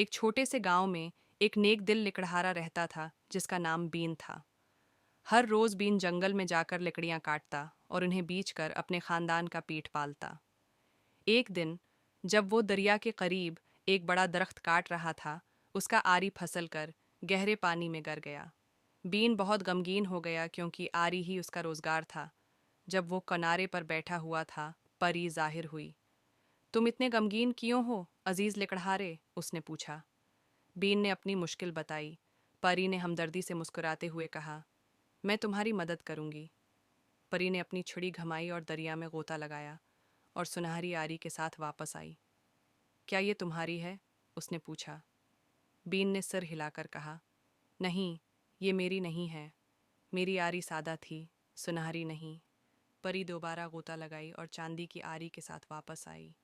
एक छोटे से गांव में एक नेक दिल लकड़हारा रहता था जिसका नाम बीन था। हर रोज बीन जंगल में जाकर लकड़ियां काटता और उन्हें बेचकर अपने खानदान का पेट पालता। एक दिन जब वो दरिया के करीब एक बड़ा दरख्त काट रहा था, उसका आरी फिसल कर गहरे पानी में गिर गया। बीन बहुत गमगीन हो गया क्योंकि आरी ही उसका रोजगार था। जब वो किनारे पर बैठा हुआ था, परी जाहिर हुई। तुम इतने गमगीन क्यों हो अजीज लकड़हारे? उसने पूछा। बीन ने अपनी मुश्किल बताई। परी ने हमदर्दी से मुस्कुराते हुए कहा, मैं तुम्हारी मदद करूंगी। परी ने अपनी छुरी घुमाई और दरिया में गोता लगाया और सुनहरी आरी के साथ वापस आई। क्या ये तुम्हारी है? उसने पूछा। बीन ने सिर हिलाकर कहा, नहीं, ये मेरी नहीं है। मेरी आरी सादा थी, सुनहरी नहीं। परी दोबारा गोता लगाई और चांदी की आरी के साथ वापस आई।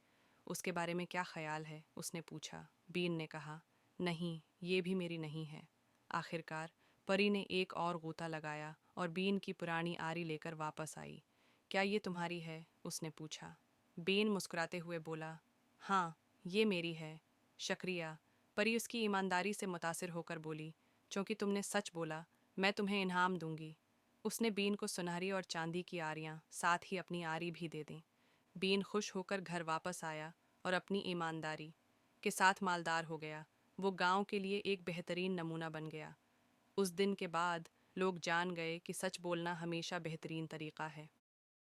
उसके बारे में क्या ख्याल है? उसने पूछा। बीन ने कहा, नहीं, ये भी मेरी नहीं है। आखिरकार परी ने एक और गोता लगाया और बीन की पुरानी आरी लेकर वापस आई। क्या ये तुम्हारी है? उसने पूछा। बीन मुस्कुराते हुए बोला, हाँ, ये मेरी है। शुक्रिया। परी उसकी ईमानदारी से मुतासिर होकर बोली, क्योंकि तुमने सच बोला, मैं तुम्हें इनाम दूंगी। उसने बीन को सुनहरी और चांदी की आरियां, साथ ही अपनी आरी भी दे दी। बीन खुश होकर घर वापस आया और अपनी ईमानदारी के साथ मालदार हो गया। वो गांव के लिए एक बेहतरीन नमूना बन गया। उस दिन के बाद लोग जान गए कि सच बोलना हमेशा बेहतरीन तरीका है।